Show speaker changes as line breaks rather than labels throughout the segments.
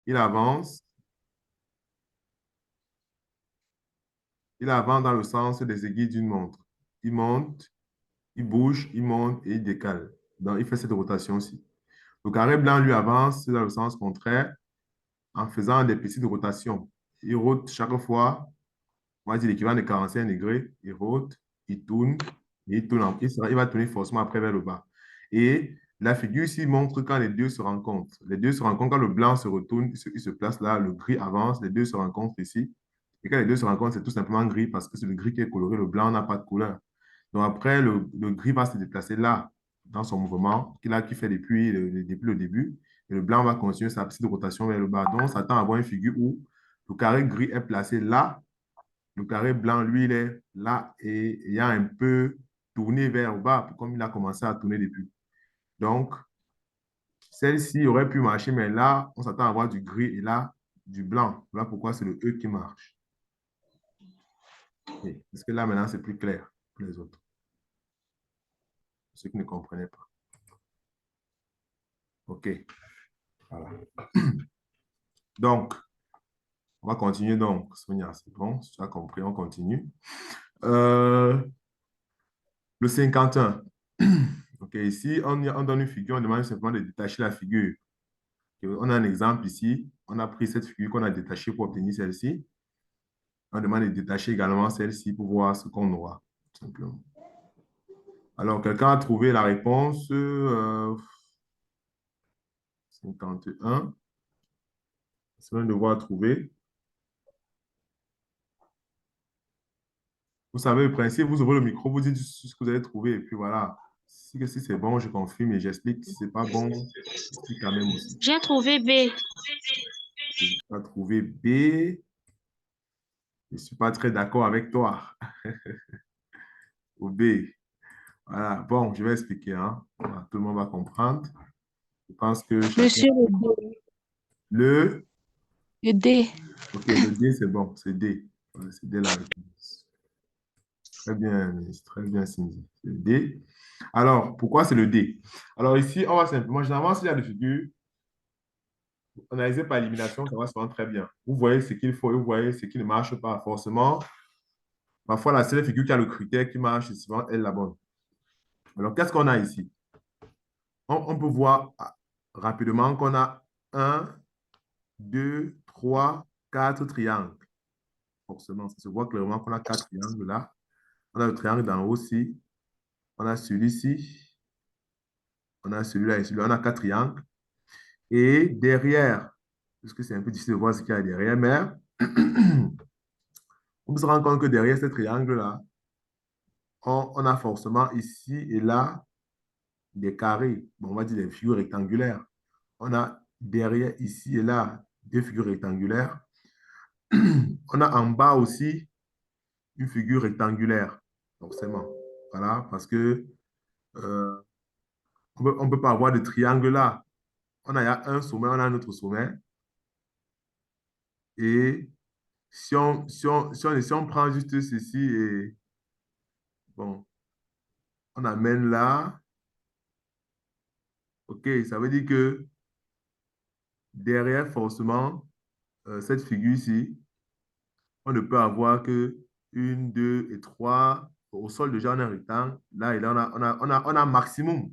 il avance, il avance dans le sens des aiguilles d'une montre. Il monte, il bouge, il monte et il décale. Donc, il fait cette rotation-ci. Le carré blanc, lui, avance dans le sens contraire en faisant des petites rotations. Il rote chaque fois, on va dire l'équivalent de 45 degrés. Il rote, il tourne, et il tourne. Il va tourner forcément après vers le bas. Et la figure ici montre quand les deux se rencontrent. Les deux se rencontrent quand le blanc se retourne, il se place là, le gris avance, les deux se rencontrent ici. Et quand les deux se rencontrent, c'est tout simplement gris parce que c'est le gris qui est coloré, le blanc n'a pas de couleur. Donc après, le gris va se déplacer là, dans son mouvement, qu'il fait depuis le début. Et le blanc va continuer sa petite rotation vers le bas. Donc, on s'attend à avoir une figure où le carré gris est placé là, le carré blanc, lui, il est là et il y a un peu tourné vers le bas, comme il a commencé à tourner depuis. Donc, celle-ci aurait pu marcher, mais là, on s'attend à avoir du gris et là, du blanc. Voilà pourquoi c'est le E qui marche. Est-ce que là, maintenant, c'est plus clair pour les autres? Ceux qui ne comprenaient pas. OK. Voilà. Donc, on va continuer donc. Sonia, c'est bon, tu as compris, on continue. Euh, le 51. OK, ici, on donne une figure, on demande simplement de détacher la figure. On a un exemple ici. On a pris cette figure qu'on a détachée pour obtenir celle-ci. On demande de détacher également celle-ci pour voir ce qu'on aura, tout simplement. Alors, quelqu'un a trouvé la réponse 51. C'est un devoir à trouver. Vous savez le principe, vous ouvrez le micro, vous dites ce que vous avez trouvé, et puis voilà. Si c'est bon, je confirme et j'explique. Si c'est pas bon, j'explique quand même aussi.
J'ai trouvé B.
Tu as trouvé B. Je ne suis pas très d'accord avec toi. Ou B. Voilà. Bon, je vais expliquer. Hein. Voilà, tout le monde va comprendre. Je pense que chacun.
Monsieur le D.
Le.
Le D.
OK, le D, c'est bon. C'est D. Voilà, c'est D la réponse. Très bien, Miss. Très bien, Cindy. C'est le D. Alors, pourquoi c'est le D? Alors, ici, on va simplement, généralement, s'il y a des figures analysées par élimination, ça va se rendre très bien. Vous voyez ce qu'il faut et vous voyez ce qui ne marche pas forcément. Parfois, la seule figure qui a le critère qui marche, c'est souvent elle la bonne. Alors, qu'est-ce qu'on a ici? On peut voir rapidement qu'on a un, deux, trois, quatre triangles. Forcément, ça se voit clairement qu'on a quatre triangles là. On a le triangle d'en haut aussi. On a celui-ci. On a celui-là et celui-là. On a quatre triangles. Et derrière, parce que c'est un peu difficile de voir ce qu'il y a derrière, mais on se rend compte que derrière ce triangle-là, on a forcément ici et là des carrés. Bon, on va dire des figures rectangulaires. On a derrière ici et là des figures rectangulaires. On a en bas aussi une figure rectangulaire, forcément. Voilà, parce que euh, on ne peut pas avoir de triangle là. Il y a un sommet, on a un autre sommet. Et si on prend juste ceci et bon, on amène là, OK, ça veut dire que derrière, forcément, cette figure-ci, on ne peut avoir que une, deux et trois. Au sol, déjà, on a un rectangle. Là, et là, on a un maximum.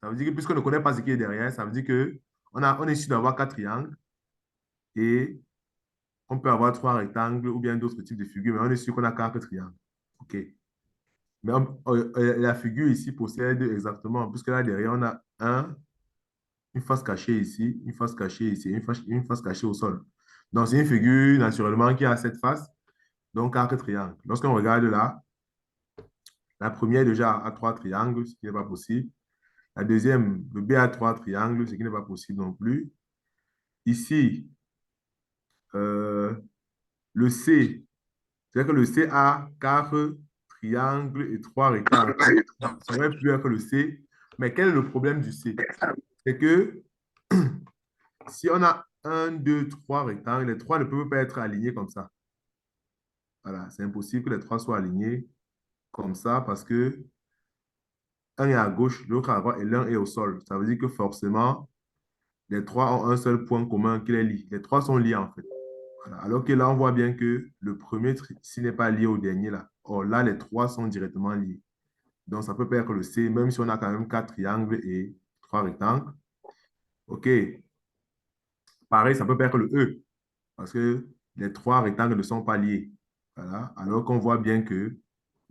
Ça veut dire que puisqu'on ne connaît pas ce qui est derrière, ça veut dire que on est sûr d'avoir quatre triangles et on peut avoir trois rectangles ou bien d'autres types de figures, mais on est sûr qu'on a quatre triangles. OK. Mais la figure ici possède exactement, puisque là derrière, on a une face cachée ici, une face cachée ici, une face cachée au sol. Donc, c'est une figure naturellement qui a cette face, donc quatre triangles. Lorsqu'on regarde là, la première déjà a trois triangles, ce qui n'est pas possible. La deuxième, le B a trois triangles, ce qui n'est pas possible non plus. Ici, euh, le C, c'est-à-dire que le C a quatre triangles et trois rectangles. Ça aurait pu être le C, mais quel est le problème du C? C'est que si on a un, deux, trois rectangles, les trois ne peuvent pas être alignés comme ça. Voilà, c'est impossible que les trois soient alignés comme ça parce que un est à gauche, l'autre à droite et l'un est au sol. Ça veut dire que forcément, les trois ont un seul point commun qui les lie. Les trois sont liés en fait. Voilà. Alors que là, on voit bien que le premier, s'il n'est pas lié au dernier là, or là, les trois sont directement liés. Donc, ça peut pas être le C, même si on a quand même quatre triangles et trois rectangles. OK. Pareil, ça peut pas être le E, parce que les trois rectangles ne sont pas liés. Voilà. Alors qu'on voit bien que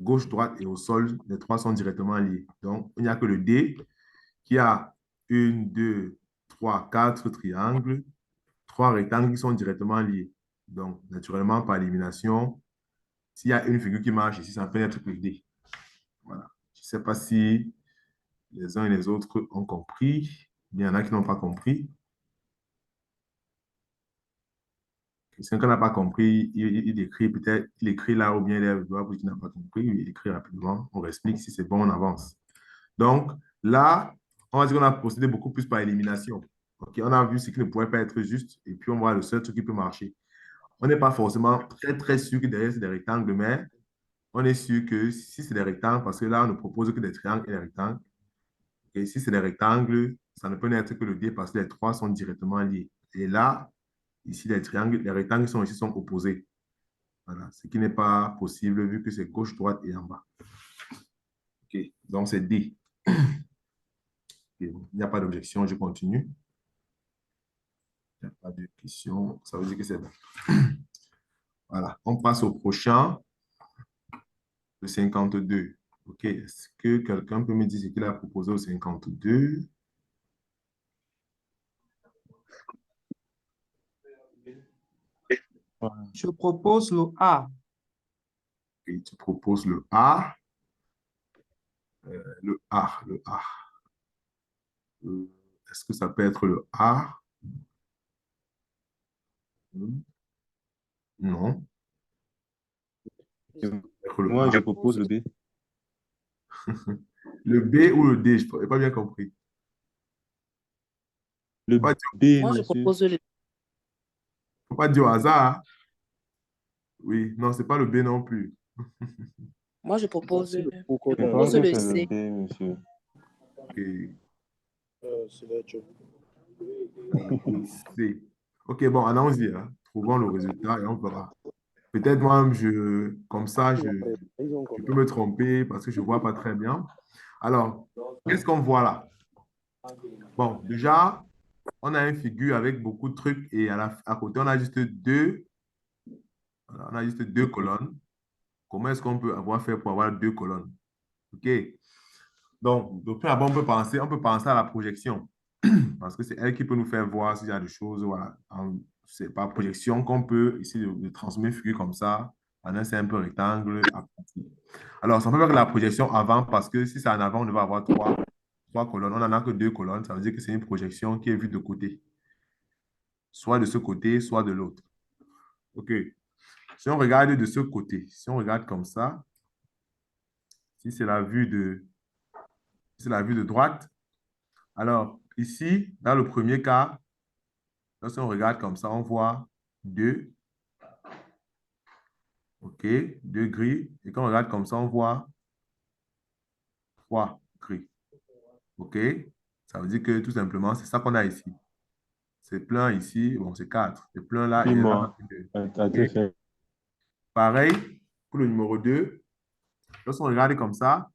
gauche, droite et au sol, les trois sont directement liés. Donc, il n'y a que le D qui a une, deux, trois, quatre triangles, trois rectangles qui sont directement liés. Donc, naturellement, par élimination, s'il y a une figure qui marche ici, ça peut être le D. Voilà. Je ne sais pas si les uns et les autres ont compris. Il y en a qui n'ont pas compris. Si quelqu'un n'a pas compris, il écrit peut-être, il écrit là ou bien il lève le doigt pour qu'il n'a pas compris, il écrit rapidement, on explique si c'est bon, on avance. Donc là, on va dire qu'on a procédé beaucoup plus par élimination. Ok, on a vu ce qui ne pouvait pas être juste et puis on voit le seul truc qui peut marcher. On n'est pas forcément très très sûr que derrière c'est des rectangles, mais on est sûr que si c'est des rectangles, parce que là on ne propose que des triangles et des rectangles, et si c'est des rectangles, ça ne peut n'être que le D parce que les trois sont directement liés. Et là, ici les triangles, les rectangles sont ici sont opposés. Voilà, ce qui n'est pas possible vu que c'est gauche, droite et en bas. OK, donc c'est D. Okay. Il n'y a pas d'objection, je continue. Il n'y a pas de question, ça veut dire que c'est bon. Voilà, on passe au prochain, le 52. OK, est-ce que quelqu'un peut me dire ce qu'il a proposé au 52?
Je propose le A.
Et tu proposes le A. Le A, le A. Est-ce que ça peut être le A? Non. Peut-être le
Moi,
A.
je propose le B.
Le B ou le D, je n'ai pas bien compris.
Le
Faut pas
B,
Moi, je
monsieur.
propose le.
faut pas dire au hasard, hein. Oui, non, c'est pas le B non plus.
Moi, je propose, je
Je pense
propose
que
le
c'est le
C.
B, monsieur.
Ok. C. Ok, bon, allons-y, hein. Trouvons le résultat et on verra. Peut-être moi, comme ça, je peux me tromper parce que je ne vois pas très bien. Alors, qu'est-ce qu'on voit là? Bon, déjà, on a une figure avec beaucoup de trucs et à côté, on a juste deux, voilà, on a juste deux colonnes. Comment est-ce qu'on peut avoir fait pour avoir deux colonnes? OK. Donc, de prime abord, on peut penser à la projection parce que c'est elle qui peut nous faire voir s'il y a des choses, voilà. C'est par projection qu'on peut ici de transmettre une figure comme ça en un simple rectangle à partir. Alors, ça peut faire la projection avant parce que si c'est en avant, on va avoir trois colonnes. On n'en a que deux colonnes. Ça veut dire que c'est une projection qui est vue de côté, soit de ce côté, soit de l'autre. OK. Si on regarde de ce côté, si on regarde comme ça, si c'est si c'est la vue de droite, alors ici, dans le premier cas, lorsqu'on regarde comme ça, on voit deux, OK, deux grilles. Et quand on regarde comme ça, on voit trois grilles. OK? Ça veut dire que tout simplement, c'est ça qu'on a ici. C'est plein ici, bon, c'est quatre. C'est plein là et là,
Dis-moi,
c'est deux.
à te
OK?
faire.
Pareil, pour le numéro 2, lorsqu'on regarde comme ça,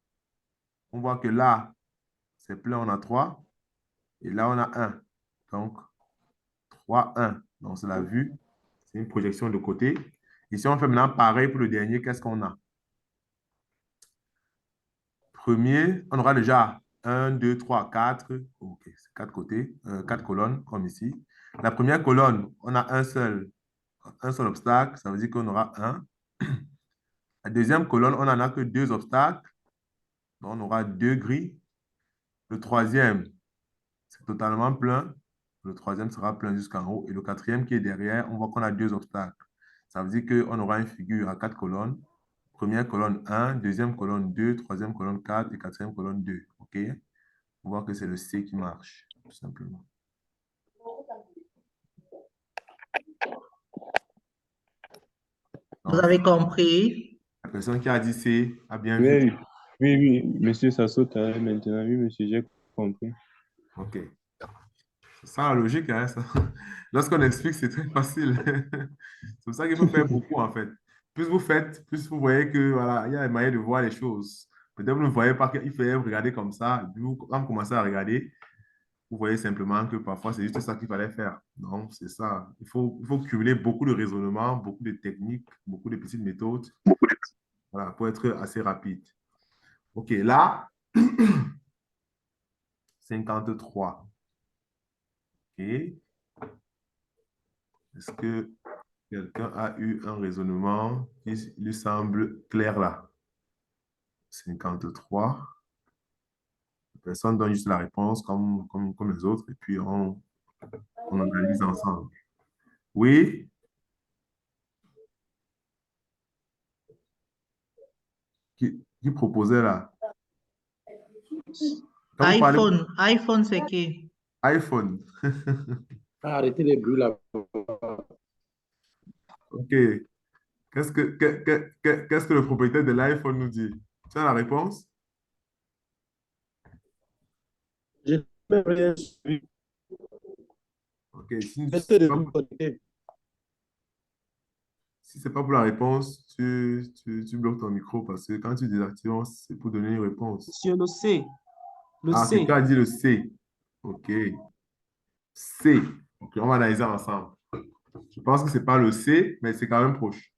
on voit que là, c'est plein, on a 3. Et là, on a un. Donc, 3 1. Donc, c'est la vue. C'est une projection de côté. Et si on fait maintenant pareil pour le dernier, qu'est-ce qu'on a? Premier, on aura déjà un, 2, 3, 4. OK, c'est 4 côtés, 4 colonnes, comme ici. La première colonne, on a un seul obstacle, ça veut dire qu'on aura un. La deuxième colonne, on n'en a que deux obstacles, donc on aura deux grilles. Le troisième, c'est totalement plein. Le troisième sera plein jusqu'en haut. Et le quatrième qui est derrière, on voit qu'on a deux obstacles. Ça veut dire qu'on aura une figure à quatre colonnes. Première colonne 1, deuxième colonne 2, troisième colonne 4 et quatrième colonne 2. OK? On voit que c'est le C qui marche, tout simplement.
Vous
Donc,
avez compris?
la personne qui a dit C a bien vu.
Oui, oui, oui, monsieur, ça saute hein, maintenant. Oui, monsieur, j'ai compris.
OK. ça la logique, hein, ça. Lorsqu'on explique, c'est très facile. C'est pour ça qu'il faut faire beaucoup, en fait. Plus vous faites, plus vous voyez que, voilà, il y a des manières de voir les choses. Peut-être vous ne voyez pas qu'il fait regarder comme ça. Et puis vous, quand vous commencez à regarder, vous voyez simplement que parfois, c'est juste ça qu'il fallait faire. Donc, c'est ça. Il faut cumuler beaucoup de raisonnements, beaucoup de techniques, beaucoup de petites méthodes, voilà, pour être assez rapide. OK, là, 53. OK. Est-ce que quelqu'un a eu un raisonnement qui lui semble clair là? 53. Personne donne juste la réponse comme les autres et puis on analyse ensemble. Oui? Qui proposait là? Quand vous parlez
iPhone, c'est qui?
iPhone.
Arrêtez les bruits là.
OK. Qu'est-ce que le propriétaire de l'iPhone nous dit? Tu as la réponse?
Je n'ai même rien suivi.
OK.
Restez de l'autre côté.
Si ce n'est pas pour la réponse, tu bloques ton micro parce que quand tu désactives, c'est pour donner une réponse.
Monsieur le C. Le
Ah,
C.
quelqu'un a dit le C. OK. C. OK, on va analyser ensemble. Je pense que ce n'est pas le C, mais c'est quand même proche.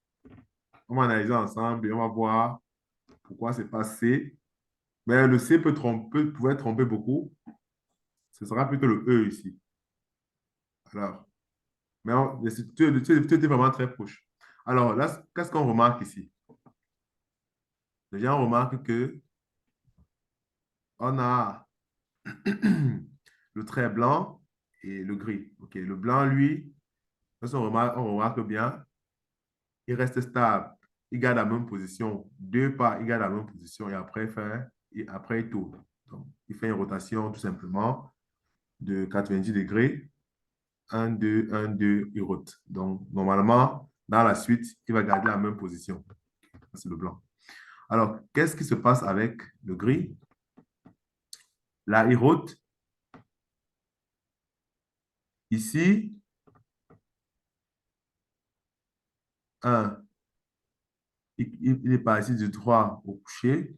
On va analyser ensemble et on va voir pourquoi ce n'est pas C. Mais le C pouvait tromper beaucoup. Ce sera plutôt le E ici. Alors, mais tu étais vraiment très proche. Alors, là, qu'est-ce qu'on remarque ici? Déjà, on remarque que on a le trait blanc et le gris. OK, le blanc, lui, on remarque bien, il reste stable. Il garde la même position. Deux pas, il garde la même position et après il tourne. Donc, il fait une rotation tout simplement de 90 degrés. Un, deux, un, deux, il rote. Donc, normalement, dans la suite, il va garder la même position. C'est le blanc. Alors, qu'est-ce qui se passe avec le gris? Là, il rote. Ici, un, il est parti du droit au coucher.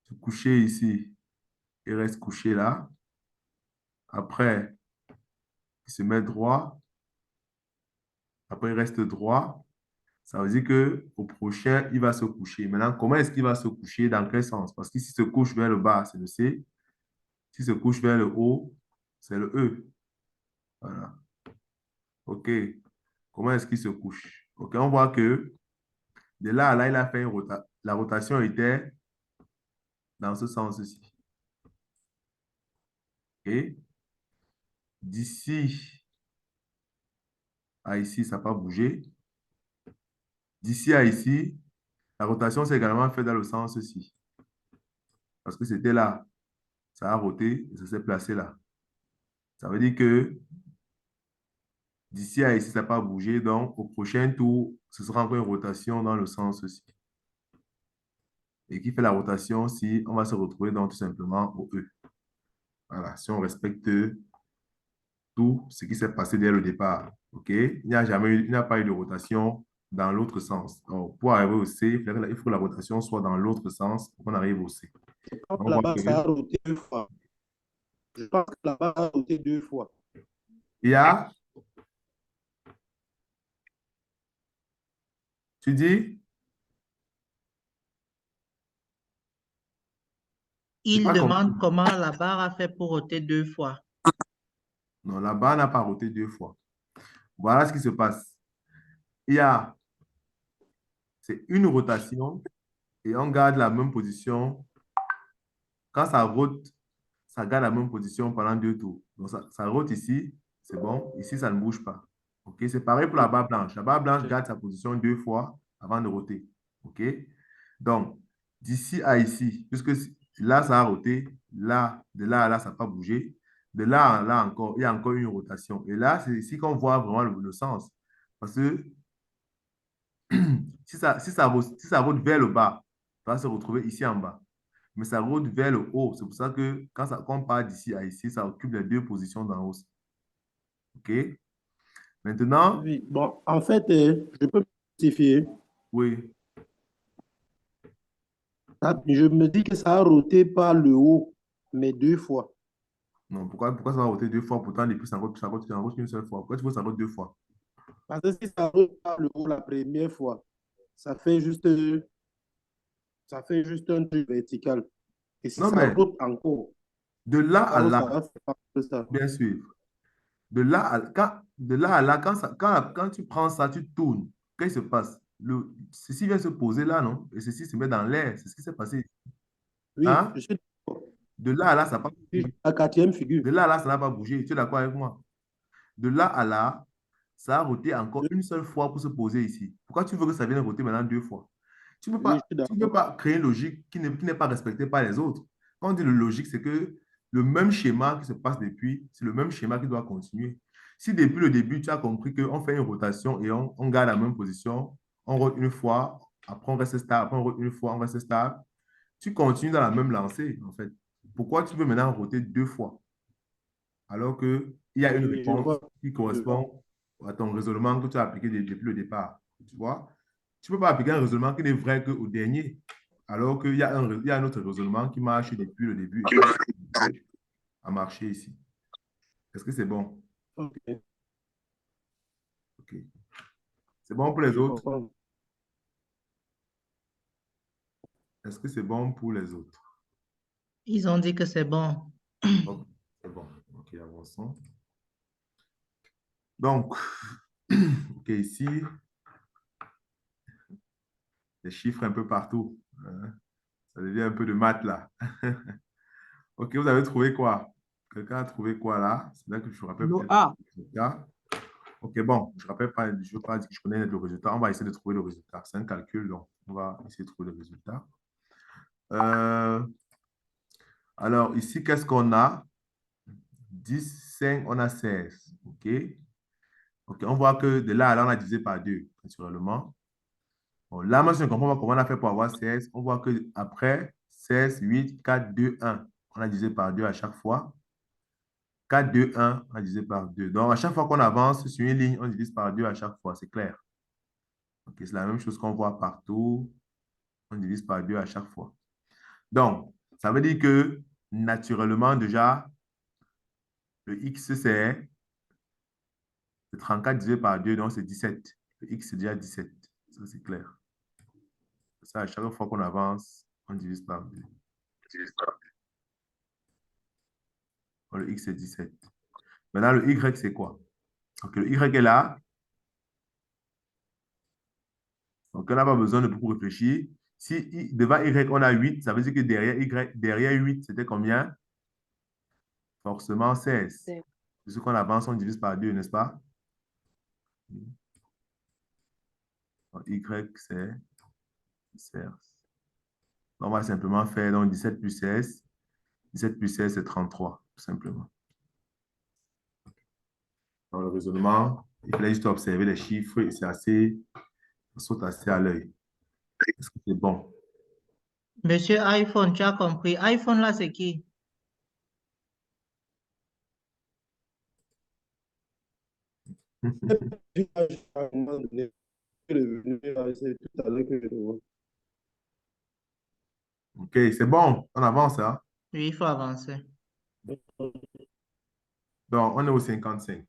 Se coucher ici, il reste couché là. Après, il se met droit. Après, il reste droit. Ça veut dire qu'au prochain, il va se coucher. Maintenant, comment est-ce qu'il va se coucher? Dans quel sens? Parce que s'il se couche vers le bas, c'est le C. S'il se couche vers le haut, c'est le E. Voilà. OK. Comment est-ce qu'il se couche? OK, on voit que de là à là, il a fait une rotation. La rotation était dans ce sens-ci. OK. D'ici à ici, ça n'a pas bougé. D'ici à ici, la rotation s'est également faite dans le sens-ci. Parce que c'était là. Ça a roté et ça s'est placé là. Ça veut dire que d'ici à ici, ça n'a pas bougé. Donc, au prochain tour, ce sera encore une rotation dans le sens-ci. Et qui fait la rotation si on va se retrouver donc tout simplement au E. Voilà, si on respecte tout ce qui s'est passé dès le départ. OK? Il n'y a pas eu de rotation dans l'autre sens. Donc, pour arriver au C, il faut que la rotation soit dans l'autre sens pour qu'on arrive au C. On voit
Là-bas,
que
ça a roté 2 fois. Je pense que là-bas, ça a roté 2 fois.
il y a, tu dis, j'ai
Il
pas compris.
demande comment la barre a fait pour roter 2 fois.
Non, la barre n'a pas roté 2 fois. Voilà ce qui se passe. Il y a, c'est une rotation et on garde la même position. Quand ça rote, ça garde la même position pendant 2 tours. Donc, ça rote ici, c'est bon. Ici, ça ne bouge pas. OK? C'est pareil pour la barre blanche. La barre blanche garde sa position 2 fois avant de roter. OK? Donc, d'ici à ici, puisque là, ça a roté, là, de là à là, ça n'a pas bougé. De là à là encore, il y a encore une rotation. Et là, c'est ici qu'on voit vraiment le sens. Parce que si ça rote vers le bas, ça va se retrouver ici en bas. mais ça rote vers le haut. C'est pour ça que quand on part d'ici à ici, ça occupe les deux positions d'en haut. OK? Maintenant,
Oui, bon, en fait, je peux spécifier.
oui.
Je me dis que ça a roté par le haut, mais 2 fois.
Non, pourquoi ça va roter deux fois? Pourtant, depuis, ça rote une seule fois. Pourquoi tu veux que ça rote deux fois?
Parce que si ça rote par le haut la première fois, ça fait juste, ça fait juste un truc vertical. Et si
Non,
ça
mais
rote encore,
de là à
alors ça
là,
va faire un peu ça.
bien sûr. De là à là, quand tu prends ça, tu tournes. Qu'est-ce qui se passe? Ceci vient se poser là, non? Et ceci se met dans l'air. C'est ce qui s'est passé.
Oui,
Hein?
je suis d'accord.
De là à là, ça n'a pas
Je
bougé.
suis la quatrième figure.
De là à là, ça n'a pas bougé. Tu es d'accord avec moi? De là à là, ça a roté encore
Oui,
une seule fois pour se poser ici. Pourquoi tu veux que ça vienne roter maintenant deux fois?
oui, je suis
Tu ne peux
d'accord.
pas créer une logique qui n'est pas respectée par les autres. Quand on dit le logique, c'est que le même schéma qui se passe depuis, c'est le même schéma qui doit continuer. Si depuis le début, tu as compris qu'on fait une rotation et on garde la même position, on rote une fois, après on reste stable, après on rote une fois, on reste stable, tu continues dans la même lancée, en fait. Pourquoi tu veux maintenant roter deux fois? Alors qu'il y a une
Oui, je
réponse
vois.
qui
Je vois.
correspond à ton raisonnement que tu as appliqué depuis le départ. Tu vois? Tu ne peux pas appliquer un raisonnement qui n'est vrai qu'au dernier, alors qu'il y a un autre raisonnement qui marche depuis le début et qui a marché ici. Est-ce que c'est bon?
Ok,
OK. C'est bon pour
ok,
les
je
autres?
comprends.
Est-ce que c'est bon pour les autres?
Ils ont dit que c'est bon.
OK, c'est bon. OK, avançons. Donc, OK, ici, les chiffres un peu partout. Hein. Ça devient un peu de maths là. OK, vous avez trouvé quoi? Quelqu'un a trouvé quoi là? C'est là que je vous rappelle
Le
peut-être
A.
le résultat. OK, bon, je ne rappelle pas, je ne veux pas dire que je connais le résultat. On va essayer de trouver le résultat. C'est un calcul, donc on va essayer de trouver le résultat. Euh, alors, ici, qu'est-ce qu'on a? 10, 5, on a 16. OK? OK, on voit que de là à là, on a divisé par 2, naturellement. Bon, là, moi, je ne comprends pas comment on a fait pour avoir 16. On voit que après 16, 8, 4, 2, 1. On a divisé par 2 à chaque fois. 4, 2, 1, on a divisé par 2. Donc, à chaque fois qu'on avance sur une ligne, on divise par 2 à chaque fois. C'est clair. OK, c'est la même chose qu'on voit partout. On divise par 2 à chaque fois. Donc, ça veut dire que naturellement, déjà, le x, c'est 34 divisé par 2, donc c'est 17. Le x, c'est déjà 17. Ça, c'est clair. Ça, à chaque fois qu'on avance, on divise par 2. Donc, le x, c'est 17. Maintenant, le y, c'est quoi? Donc, le y est là. Donc, on n'a pas besoin de beaucoup réfléchir. Si devant y, on a 8, ça veut dire que derrière 8, c'était combien? Forcément 16. Puisque qu'on avance, on divise par 2, n'est-ce pas? Donc, y, c'est 16. On va simplement faire donc 17 plus 16. 17 plus 16, c'est 33, tout simplement. Dans le raisonnement, il fallait juste observer les chiffres et ça saute assez à l'œil. Est-ce que c'est bon?
Monsieur iPhone, tu as compris. iPhone là, c'est qui?
À un moment donné, c'est tout à l'heure que je le vois.
OK, c'est bon. On avance, hein?
Oui, il faut avancer.
Donc, on est au 55.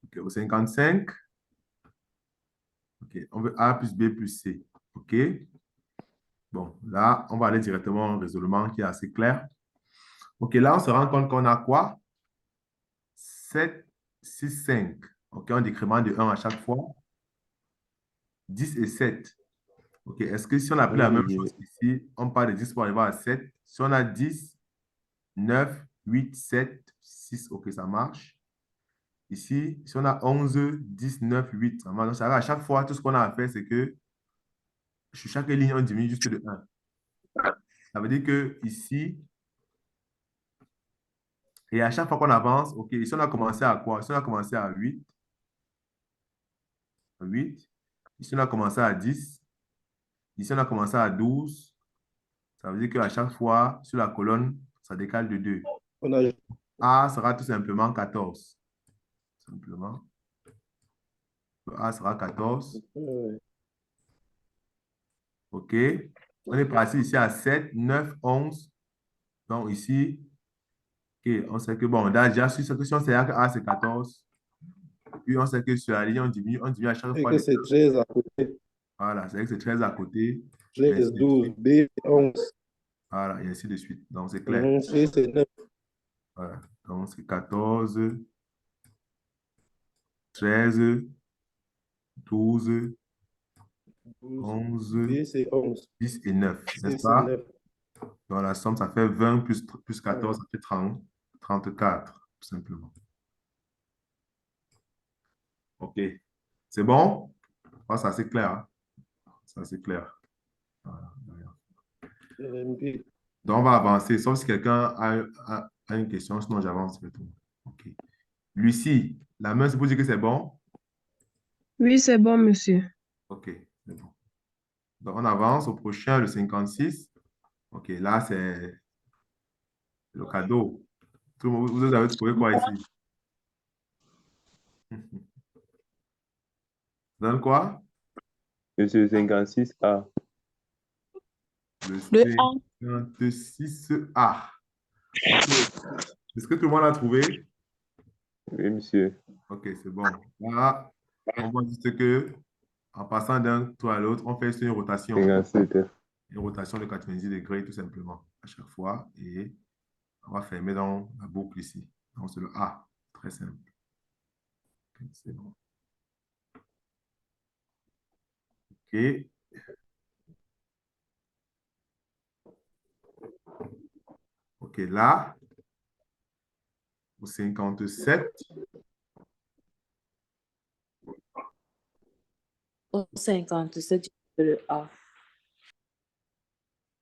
OK, au 55, OK, on veut A plus B plus C. OK? Bon, là, on va aller directement au raisonnement qui est assez clair. OK, là, on se rend compte qu'on a quoi? 7, 6, 5. OK, on décrémente de 1 à chaque fois. 10 et 7. OK, est-ce que si on a pris la même
Oui,
chose ici, on part de 10 pour arriver à 7. Si on a 10, 9, 8, 7, 6, OK, ça marche. Ici, si on a 11, 10, 9, 8, ça marche. Donc, ça va, à chaque fois, tout ce qu'on a à faire, c'est que sur chaque ligne, on diminue juste de 1. Ça veut dire que ici, et à chaque fois qu'on avance, OK, ici, on a commencé à quoi? Ici, on a commencé à 8. 8. Ici, on a commencé à 10. Ici, on a commencé à 12. Ça veut dire qu'à chaque fois, sur la colonne, ça décale de 2.
On a
A sera tout simplement 14. Simplement. Le A sera 14. OK. On est passé ici à 7, 9, 11. Donc ici, OK, on sait que, bon, déjà, sur cette question, c'est que A, c'est 14. Puis on sait que sur la ligne, on diminue à chaque
et
fois.
que c'est 13 à côté.
Voilà, c'est vrai que c'est 13 à côté. Et
13,
ainsi de
12,
suite.
B, 11.
Voilà, et ainsi de suite. Donc, c'est clair.
C, c'est 9.
Voilà. Donc, c'est 14, 13, 12,
12.
11,
B, c'est 11.
10 et 9, n'est-ce
C, c'est
pas?
9.
Donc, la somme, ça fait 20 plus 14,
Ouais.
ça fait 30, 34, tout simplement. OK. C'est bon? Ah, ça, c'est clair. Hein? Ça, c'est clair. Voilà.
LMP.
Donc, on va avancer, sauf si quelqu'un a une question, sinon j'avance. OK. Lucie, la main, c'est pour dire que c'est bon?
Oui, c'est bon, monsieur.
OK, c'est bon. Donc, on avance au prochain, le 56. OK, là, c'est le cadeau. Tout le monde, vous avez trouvé quoi ici? Donne quoi?
Monsieur 56A.
Le
Le A.
56A. OK. Est-ce que tout le monde l'a trouvé?
Oui, monsieur.
OK, c'est bon. Là, on voit juste que en passant d'un tour à l'autre, on fait une rotation.
57.
Une rotation de 90 degrés, tout simplement, à chaque fois. Et on va fermer dans la boucle ici. Donc, c'est le A. Très simple. OK, c'est bon. OK. OK, là, au 57,
Au 57, le A.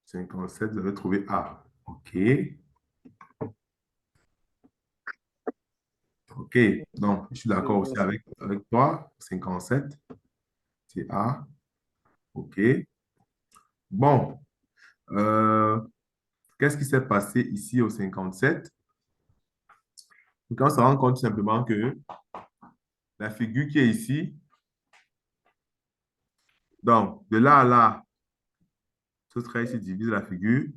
57, vous avez trouvé A. OK. OK. Donc, je suis d'accord aussi avec toi. 57, c'est A. OK. Bon. Qu'est-ce qui s'est passé ici au 57? Quand on se rend compte tout simplement que la figure qui est ici, donc, de là à là, ce trait ici divise la figure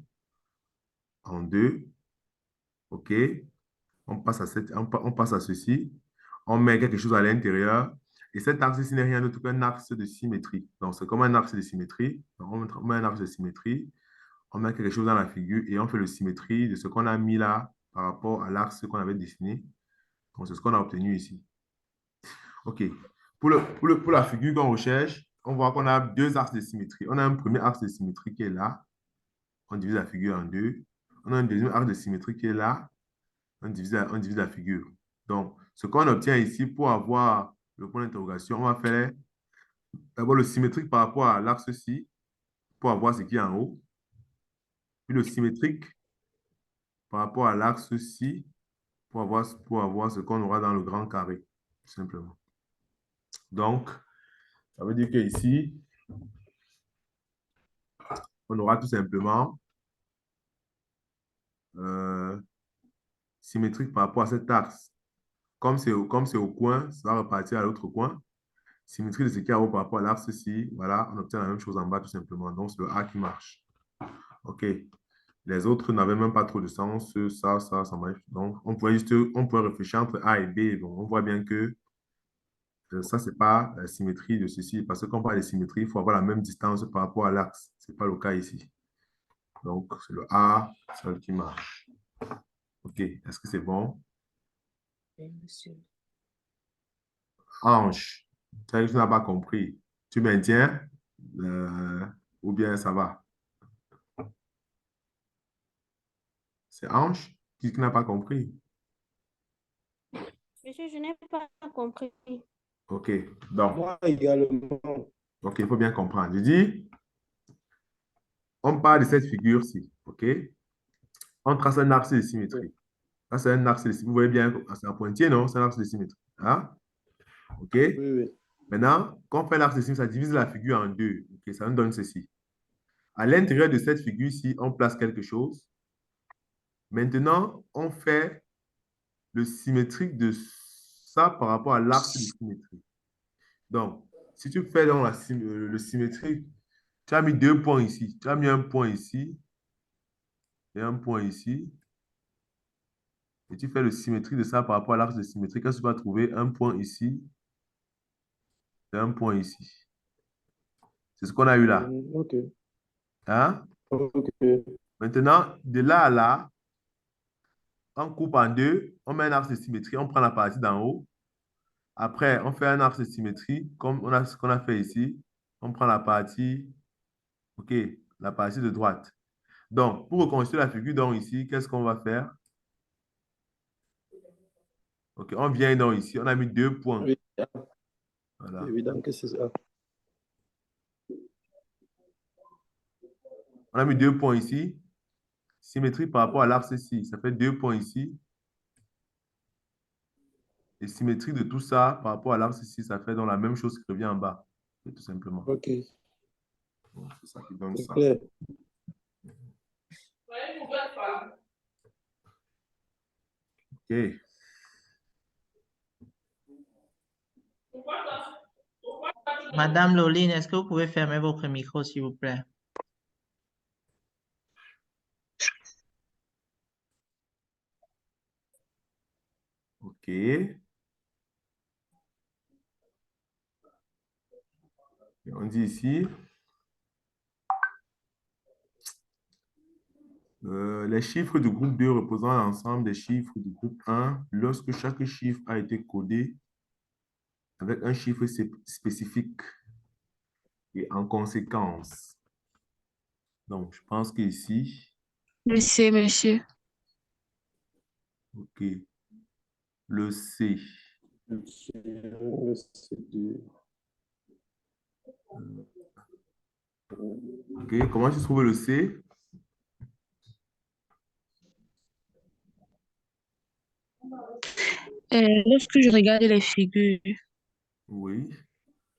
en deux. OK. On passe on passe à ceci. On met quelque chose à l'intérieur. Et cet axe ici n'est rien d'autre qu'un axe de symétrie. Donc, c'est comme un axe de symétrie. Donc, on met un axe de symétrie. On met quelque chose dans la figure et on fait le symétrie de ce qu'on a mis là par rapport à l'axe qu'on avait dessiné. Donc, c'est ce qu'on a obtenu ici. OK. Pour la figure qu'on recherche, on voit qu'on a deux axes de symétrie. On a un premier axe de symétrie qui est là. On divise la figure en deux. On a un deuxième axe de symétrie qui est là. On divise la figure. Donc, ce qu'on obtient ici pour avoir le point d'interrogation, on va faire d'abord le symétrique par rapport à l'axe-ci pour avoir ce qui est en haut. Puis le symétrique par rapport à l'axe-ci pour avoir ce qu'on aura dans le grand carré, tout simplement. Donc, ça veut dire qu'ici, on aura tout simplement symétrique par rapport à cet axe. Comme c'est au coin, ça va repartir à l'autre coin. Symétrie de ce qui est en haut par rapport à l'axe-ci. Voilà, on obtient la même chose en bas tout simplement. Donc, c'est le A qui marche. OK. Les autres n'avaient même pas trop de sens. Ça marche. Donc, on pourrait réfléchir entre A et B. Bon, on voit bien que ça, ce n'est pas la symétrie de ceci. Parce que quand on parle de symétrie, il faut avoir la même distance par rapport à l'axe. Ce n'est pas le cas ici. Donc, c'est le A seul qui marche. OK. Est-ce que c'est bon?
Oui, monsieur.
Ange, tu n'as pas compris. Tu maintiens ou bien ça va? C'est Ange qui n'a pas compris.
Monsieur, je n'ai pas compris.
OK. Donc,
Moi également.
OK, il faut bien comprendre. Je dis, on parle de cette figure-ci. OK? On trace un axe de symétrie. Ça, c'est un axe de symétrie. Vous voyez bien, c'est un pointier, non? C'est un axe de symétrie. Hein? OK?
Oui, oui.
Maintenant, quand on fait l'axe de symétrie, ça divise la figure en deux. OK? Ça nous donne ceci. À l'intérieur de cette figure-ci, on place quelque chose. Maintenant, on fait le symétrique de ça par rapport à l'axe de symétrie. Donc, si tu fais donc le symétrique, tu as mis 2 points ici. Tu as mis un point ici et un point ici. Et tu fais le symétrique de ça par rapport à l'axe de symétrie. Qu'est-ce que tu vas trouver? Un point ici et un point ici. C'est ce qu'on a eu là.
Ok.
Hein?
Ok.
Maintenant, de là à là, on coupe en deux, on met un axe de symétrie, on prend la partie d'en haut. Après, on fait un axe de symétrie, comme on a ce qu'on a fait ici. On prend la partie, OK, la partie de droite. Donc, pour reconstruire la figure donc ici, qu'est-ce qu'on va faire? OK, on vient donc ici, on a mis 2 points.
Oui,
Voilà.
c'est évident que c'est ça.
On a mis 2 points ici. Symétrie par rapport à l'axe ici. Ça fait 2 points ici. Et symétrie de tout ça par rapport à l'axe ici, ça fait donc la même chose qui revient en bas. Tout simplement.
Ok,
Donc, c'est ça qui donne
c'est
ça.
clair.
OK.
Madame Loline, est-ce que vous pouvez fermer votre micro, s'il vous plaît?
OK. Et on dit ici, les chiffres du groupe 2 représentent l'ensemble des chiffres du groupe 1 lorsque chaque chiffre a été codé avec un chiffre spécifique et en conséquence. Donc, je pense qu'ici,
Monsieur.
OK, le C. OK, comment tu trouves le C?
Lorsque je regarde les figures,
Oui,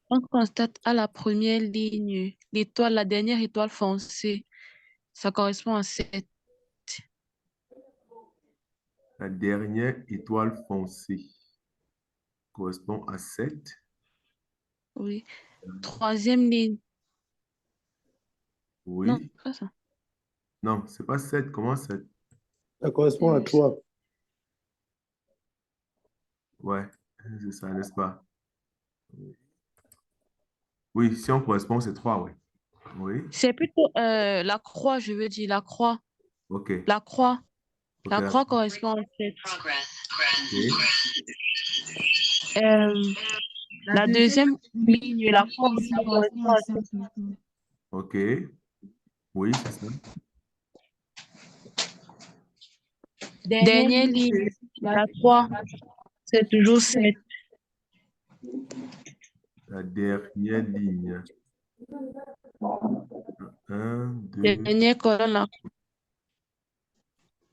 on constate à la première ligne l'étoile, la dernière étoile foncée. Ça correspond à 7.
la dernière étoile foncée correspond à 7.
Oui. Troisième ligne. Non,
Oui.
pas ça.
Non, c'est pas 7. Comment 7?
Ça correspond à 3.
Ouais, c'est ça, n'est-ce pas? Oui, si on correspond, c'est 3, oui. Oui,
C'est plutôt la croix, je veux dire, la croix.
OK.
La croix.
OK,
La croix
d'accord.
correspond à 7.
OK.
La deuxième ligne, la croix aussi correspond à 7.
OK. Oui, c'est ça.
Dernière ligne, la croix, c'est toujours 7.
La dernière ligne. 1, 2.
Dernière colonne, la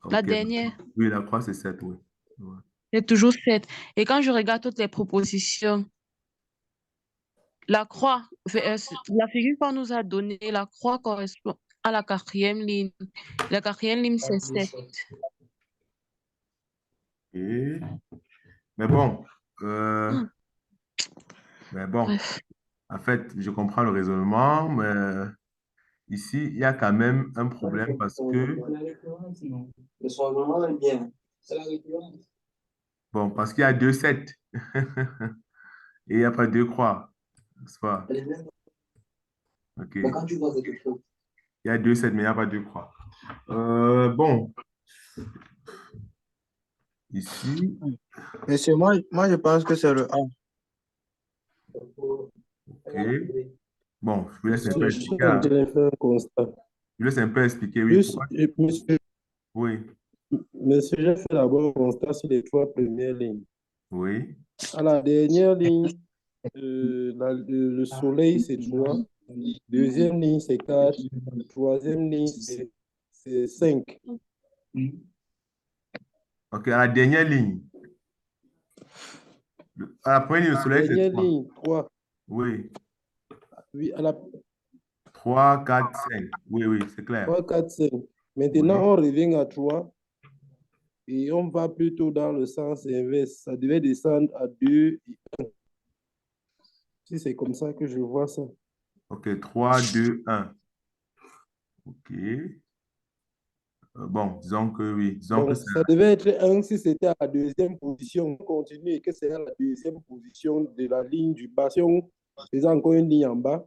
OK.
dernière,
Oui, la croix, c'est 7, oui. Ouais.
c'est toujours 7. Et quand je regarde toutes les propositions, la croix, la figure qu'on nous a donnée, la croix correspond à la quatrième ligne. La quatrième ligne, c'est 7.
Et... Mais bon, euh, mais bon,
Bref.
en fait, je comprends le raisonnement, mais ici, il y a quand même un problème parce que, bon, parce qu'il y a 2 7 et il n'y a pas 2 croix, n'est-ce pas? OK. Il y a 2 7 mais il n'y a pas 2 croix. Bon, ici,
Monsieur, moi, je pense que c'est le A.
OK. Bon, je vous laisse un peu
Je suis
expliquer.
en train de faire un constat.
Je vous laisse un peu expliquer, oui.
Plus, monsieur,
Oui,
monsieur, j'ai fait d'abord un constat sur les 3 premières lignes.
oui,
À la dernière ligne, le soleil, c'est 3. Deuxième ligne, c'est 4. Troisième ligne, c'est 5.
OK, à la dernière ligne. À la première ligne, le soleil, c'est
Dernière
3.
ligne, 3.
Oui,
Oui, à la
3, 4, 5. Oui, oui, c'est clair.
3, 4, 5. Maintenant,
Oui.
on revient à 3 et on va plutôt dans le sens inverse. Ça devait descendre à 2 et 1. Si c'est comme ça que je vois ça.
OK, 3, 2, 1. OK. Bon, disons que oui. Disons que
Donc,
c'est...
ça devait être 1 si c'était à la deuxième position. On continue et que c'est à la deuxième position de la ligne du bas. Si on faisait encore une ligne en bas,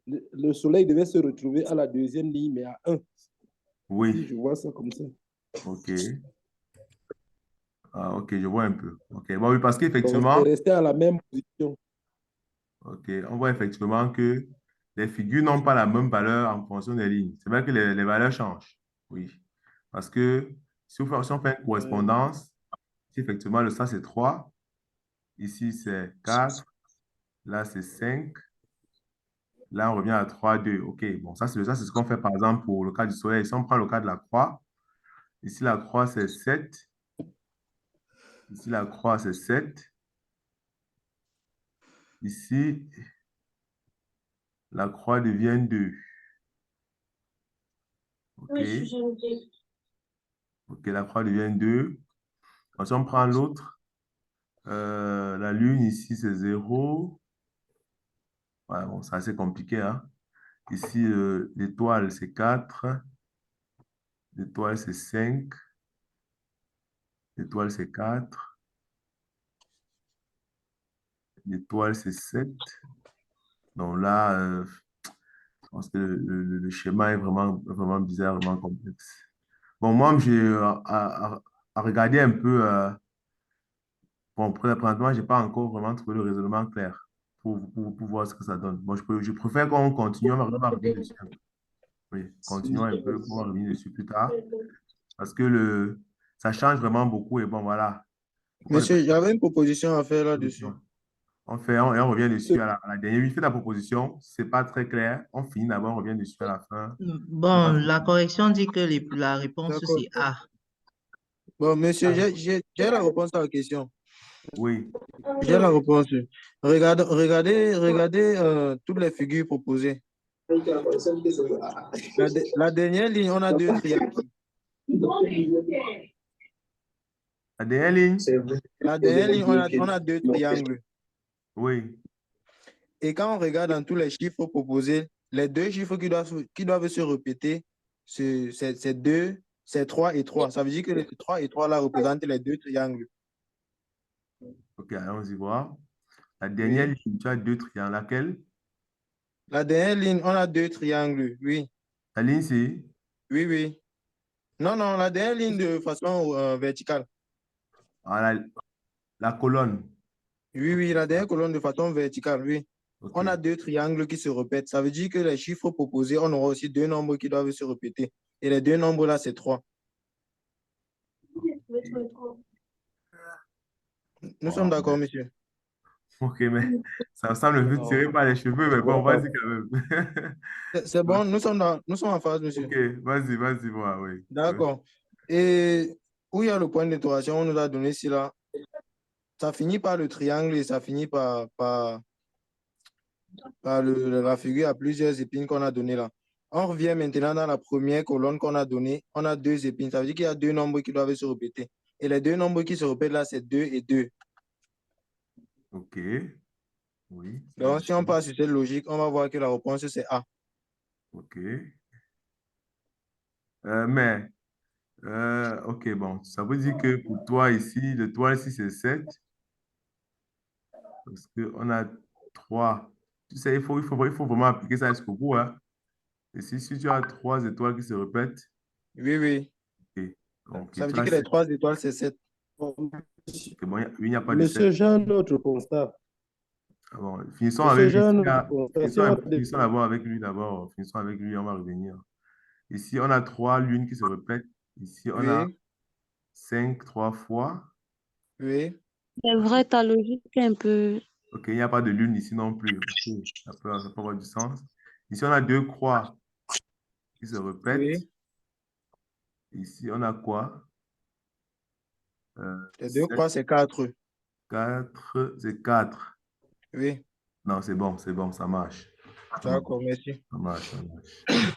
le soleil devait se retrouver à la deuxième ligne, mais à 1. Si
Oui.
je vois ça comme ça.
OK. Ah, OK, je vois un peu. OK. Bon, oui, parce
Donc,
qu'effectivement,
c'est resté à la même position.
OK, on voit effectivement que les figures n'ont pas la même valeur en fonction des lignes. C'est vrai que les valeurs changent. Oui. Parce que si on fait une correspondance, ici, effectivement, le ça, c'est 3. Ici, c'est 4. Là, c'est 5. Là, on revient à 3, 2. OK, bon, ça, c'est ce qu'on fait, par exemple, pour le cas du soleil. Si on prend le cas de la croix, ici, la croix, c'est 7. Ici, la croix, c'est 7. Ici, la croix devient 2. OK. OK, la croix devient 2. Si on prend l'autre, la lune ici, c'est 0. Ouais, bon, c'est assez compliqué, hein. Ici, l'étoile, c'est 4. L'étoile, c'est 5. L'étoile, c'est 4. L'étoile, c'est 7. Donc là, je pense que le schéma est vraiment, vraiment bizarre, vraiment complexe. Bon, moi, j'ai à regarder un peu. Bon, présentement, je n'ai pas encore vraiment trouvé le raisonnement clair pour voir ce que ça donne. Bon, je préfère qu'on continue, on va revenir dessus. Oui, continuons un peu pour revenir dessus plus tard. Parce que ça change vraiment beaucoup. Et bon, voilà.
Monsieur, j'avais une proposition à faire là-dessus.
On revient dessus à la dernière. Oui, fais ta proposition. C'est pas très clair. On finit d'abord, on revient dessus à la fin.
Bon, la correction dit que la réponse,
D'accord.
c'est A.
Bon, monsieur, j'ai la réponse à la question.
Oui,
J'ai la réponse. Regardez toutes les figures proposées. La dernière ligne, on a deux triangles.
la dernière ligne.
La dernière ligne, on a deux triangles.
Oui,
Et quand on regarde dans tous les chiffres proposés, les deux chiffres qui doivent se répéter, c'est 2, c'est 3 et 3. Ça veut dire que les 3 et 3 là représentent les deux triangles.
ok, allons-y voir. La dernière
Oui.
ligne, tu as deux triangles. Laquelle?
La dernière ligne, on a deux triangles. Oui,
La ligne, c'est
oui, oui. Non, non, la dernière ligne de façon verticale.
la colonne.
Oui, oui, la dernière colonne de façon verticale, oui.
Ok,
On a deux triangles qui se répètent. Ça veut dire que les chiffres proposés, on aura aussi deux nombres qui doivent se répéter. Et les deux nombres là, c'est 3. Nous sommes
wow.
d'accord, monsieur?
Ok, mais ça me semble un peu tiré par les cheveux, mais bon, vas-y quand même.
C'est bon, nous sommes en phase, monsieur.
Ok, vas-y, voir, oui.
D'accord. Et où il y a le point d'interrogation, on nous a donné cela. Ça finit par le triangle et ça finit par la figure à plusieurs épines qu'on a donné là. On revient maintenant dans la première colonne qu'on a donnée. On a deux épines. Ça veut dire qu'il y a deux nombres qui doivent se répéter. Et les deux nombres qui se répètent là, c'est 2 et 2.
Ok, oui, ça veut
Donc,
dire.
si on passe sur cette logique, on va voir que la réponse, c'est A.
Ok. Mais, ok, bon, ça veut dire que pour toi ici, le toit ici, c'est 7. Parce qu'on a 3. Tu sais, il faut vraiment appliquer ça jusqu'au bout, hein. Et si tu as 3 étoiles qui se répètent,
Oui, oui.
ok, ok,
Ça veut
tu
dire
as
que les
7.
3 étoiles, c'est 7.
Ok, bon, il n'y a pas de 7.
Monsieur Jean, notre constat.
Ah bon, finissons
Monsieur
avec
Jean,
ici,
notre
là.
constat. Si on
Finissons d'abord avec lui d'abord. Finissons avec lui, on va revenir. Ici, on a 3 lunes qui se répètent. Ici, on a
Oui,
5 3 fois.
oui.
C'est vrai, ta logique est un peu...
Ok, il n'y a pas de lune ici non plus. Ok, ça peut avoir du sens. Ici, on a 2 croix qui se répètent.
Oui.
Ici, on a quoi?
Les deux
7,
croix, c'est 4.
4, c'est 4.
Oui.
Non, c'est bon, ça marche.
D'accord, merci.
Ça marche, ça marche.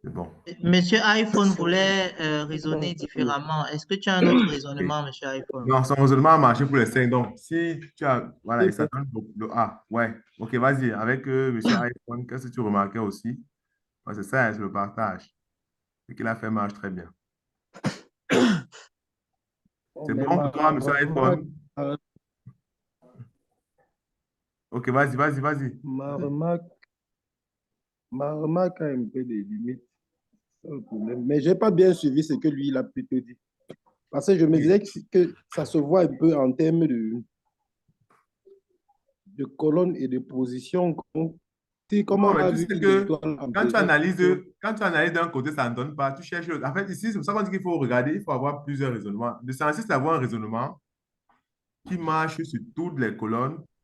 C'est bon.
Monsieur iPhone voulait raisonner différemment. Est-ce que tu as un autre raisonnement, monsieur iPhone?
Non, son raisonnement a marché pour les 5. Donc, si tu as. Voilà,
C'est
il s'attend le A. Ouais. Ok, vas-y. Avec monsieur iPhone, qu'est-ce que tu remarquais aussi? Ouais, c'est ça, c'est le partage. Ce qu'il a fait marche très bien.
Bon,
C'est
mais
bon pour toi, monsieur iPhone?
ma-
Ok, vas-y, vas-y, vas-y.
ma remarque, ma remarque a un peu des limites. C'est ça le problème. Mais je n'ai pas bien suivi ce que lui, il a plutôt dit. Parce que je me disais que ça se voit un peu en termes de colonne et de position. Comme
Non,
on
mais
a
tu
vu
sais que
l'étoile en
quand
présence,
quand tu analyses d'un côté, ça ne donne pas. Tu cherches l'autre. En fait, ici, c'est pour ça qu'on dit qu'il faut regarder, il faut avoir plusieurs raisonnements. L'essentiel, c'est d'avoir un raisonnement qui marche sur toutes les colonnes